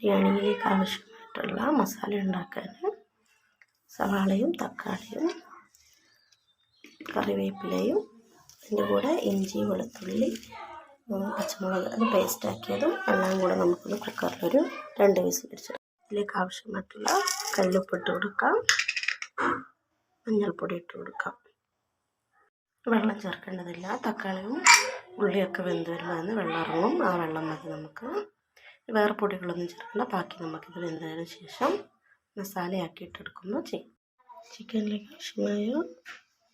ബിരിയാണിയിലേക്ക് ആവശ്യമായിട്ടുള്ള മസാല ഉണ്ടാക്കാൻ സവാളയും തക്കാളിയും കറിവേപ്പിലയും അതിൻ്റെ കൂടെ ഇഞ്ചി വെളുത്തുള്ളി പച്ചമുളക് അത് പേസ്റ്റാക്കിയതും എല്ലാം കൂടെ നമുക്കൊന്ന് കുക്കറിലൊരു 2 വിസിൽ അടിച്ചെടുക്കാം. ഇതിലേക്ക് ആവശ്യമായിട്ടുള്ള കല്ലുപ്പ് ഇട്ട് കൊടുക്കാം, മഞ്ഞൾപ്പൊടി ഇട്ട് കൊടുക്കാം. വെള്ളം ചേർക്കേണ്ടതില്ല. തക്കാളിയും ഉള്ളിയൊക്കെ വെന്ത് വരുമ്പോൾ വെള്ളം ഇറങ്ങും. ആ വെള്ളം മതി നമുക്ക്. വേറെ പൊടികളൊന്നും ചേർക്കണ്ട. ബാക്കി നമുക്കിത് വെന്തതിന് ശേഷം മസാലയാക്കി ഇട്ടെടുക്കുമ്പോൾ ചെയ്യും. ചിക്കനിലേക്ക് ആവശ്യമായ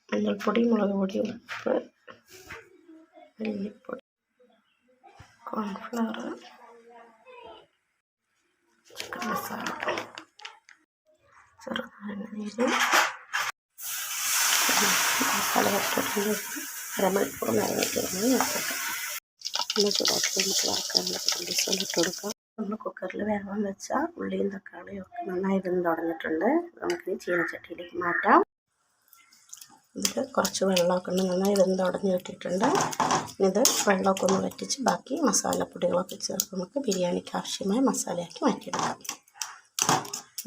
മഞ്ഞൾപ്പൊടി, മുളക് പൊടി, ഉപ്പ്, മല്ലിപ്പൊടി, കോൺഫ്ലവർ, ചിക്കൻ മസാല, ചെറുനാരങ്ങ നീര്, മസാല വറുത്തതിന് അരമണിക്കൂർ നേരമായിട്ട് വെച്ചേക്കാം. ഒന്ന് ചൂടാക്കി നമുക്ക് വറക്കാനുള്ള കണ്ടീഷൻ ഇട്ട് കൊടുക്കാം. നമ്മൾ കുക്കറിൽ വേഗം വെച്ചാൽ ഉള്ളിയും തക്കാളിയും ഒക്കെ നന്നായി വെന്ത് തുടങ്ങിയിട്ടുണ്ട്. നമുക്കിനി ചീനച്ചട്ടിയിലേക്ക് മാറ്റാം. ഇതിൽ കുറച്ച് വെള്ളമൊക്കെ ഉണ്ട്, നന്നായി വെന്ത് ഉടഞ്ഞ് വിട്ടിട്ടുണ്ട്. ഇത് വെള്ളമൊക്കെ ഒന്ന് വറ്റിച്ച് ബാക്കി മസാലപ്പൊടികളൊക്കെ ചേർത്ത് നമുക്ക് ബിരിയാണിക്ക് ആവശ്യമായ മസാലയാക്കി മാറ്റിയെടുക്കാം.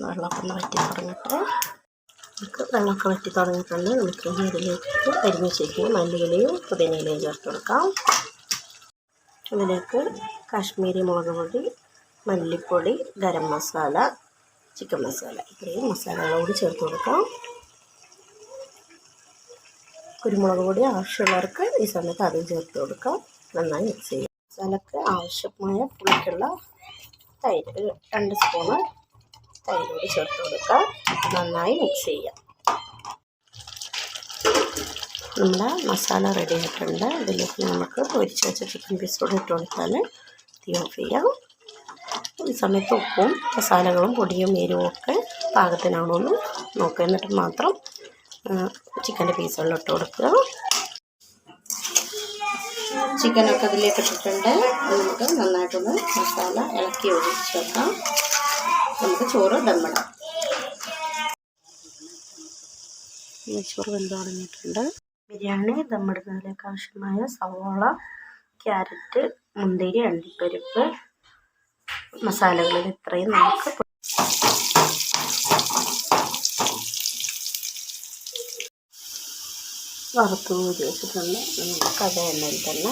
വെള്ളമൊക്കെ ഒന്ന് വറ്റി തുടങ്ങിയിട്ട് നമുക്ക് വെള്ളമൊക്കെ വറ്റി തുടങ്ങിയിട്ടുണ്ട്. നമുക്ക് ഇതിലേക്ക് അരിഞ്ഞ് വെച്ചിരിക്കുന്ന മല്ലിയിലയും പുതിനയിലയും ചേർത്ത് കൊടുക്കാം. ഇതിലേക്ക് കാശ്മീരി മുളക് പൊടി, മല്ലിപ്പൊടി, ഗരം മസാല, ചിക്കൻ മസാല ഇത്രയും മസാലകളോട് ചേർത്ത് കൊടുക്കാം. കുരുമുളക് പൊടി ആവശ്യമുള്ളവർക്ക് ഈ സമയത്ത് അതും ചേർത്ത് കൊടുക്കാം. നന്നായി മിക്സ് ചെയ്യാം. മസാലക്ക് ആവശ്യമായ പുളിക്കുള്ള തൈര് 2 സ്പൂണ് തൈരോട് ചേർത്ത് കൊടുക്കാം. നന്നായി മിക്സ് ചെയ്യാം. നമ്മുടെ മസാല റെഡി ആയിട്ടുണ്ട്. ഇതിലേക്ക് നമുക്ക് പൊരിച്ച് വെച്ച ചിക്കൻ പീസോടെ ഇട്ട് കൊടുത്താൽ തീ ഓഫ് ചെയ്യാം. ഈ സമയത്ത് ഉപ്പും മസാലകളും പൊടിയും എരിവും ഒക്കെ പാകത്തിനാണോന്ന് നോക്കുക. എന്നിട്ട് മാത്രം ചിക്കൻ്റെ പീസുകളിലിട്ട് കൊടുക്കുക. ചിക്കനൊക്കെ അതിലേക്ക് ഇട്ടിട്ടുണ്ട്. നമുക്ക് നന്നായിട്ടൊന്ന് മസാല ഇളക്കി ഒഴിച്ച് വെക്കാം. നമുക്ക് ചോറ് ദമ്മിടാം. ചോറ് വെന്ത് തുടങ്ങിയിട്ടുണ്ട്. ബിരിയാണി ദമ്മിടുന്നതിലേക്ക് ആവശ്യമായ സവോള, ക്യാരറ്റ്, മുന്തിരി, അണ്ടിപ്പരിപ്പ് മസാലകളിൽ ഇത്രയും നമുക്ക് വറുത്ത് ഊരി വെച്ചിട്ടുണ്ട്. നമുക്ക് അതേ എണ്ണയിൽ തന്നെ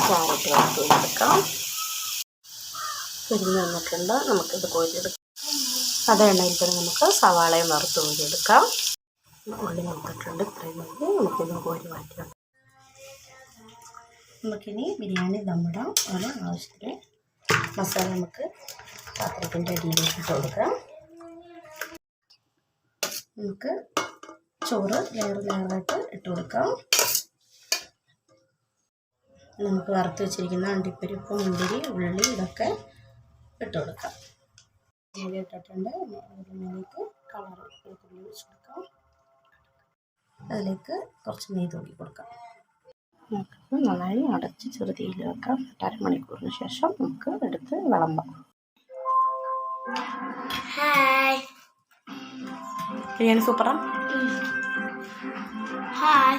ക്യാരറ്റ് വറുത്ത് ഊരിയെടുക്കാം. പിരിഞ്ഞ് വന്നിട്ടുണ്ട്. നമുക്കിത് കോരിയെടുക്കാം. അതേ എണ്ണയിൽ തന്നെ നമുക്ക് സവാളയും വറുത്ത് ഊരിയെടുക്കാം. ഉള്ളി വന്നിട്ടുണ്ട്. ഇത്രയും മതി. നമുക്കിത് കോരി മാറ്റാം. നമുക്കിനി ബിരിയാണി ദമ്മിടാം. അതിന് ആവശ്യത്തിന് മസാല നമുക്ക് പാത്രത്തിൻ്റെ അടിയിലേക്ക് ഇട്ട് കൊടുക്കാം. നമുക്ക് ചോറ് ലെയറായിട്ട് ഇട്ട് കൊടുക്കാം. നമുക്ക് വറുത്ത് വെച്ചിരിക്കുന്ന അണ്ടിപ്പരിപ്പ്, മുന്തിരി, ഉള്ളി ഇതൊക്കെ ഇട്ട് കൊടുക്കാം. ഉള്ളി ഇട്ടിട്ടുണ്ട്. അതിലേക്ക് കളർ വെളുത്തുള്ളി വെച്ച് കൊടുക്കാം. അതിലേക്ക് കുറച്ച് നെയ്യ് തൂക്കി കൊടുക്കാം. നമുക്ക് നന്നായി അടച്ച് ചെറുതീയിൽ വെക്കാം. 1/2 മണിക്കൂറിന് ശേഷം നമുക്ക് എടുത്ത് വിളമ്പാം. ബിരിയാണി സൂപ്പറാ. ഹായ്.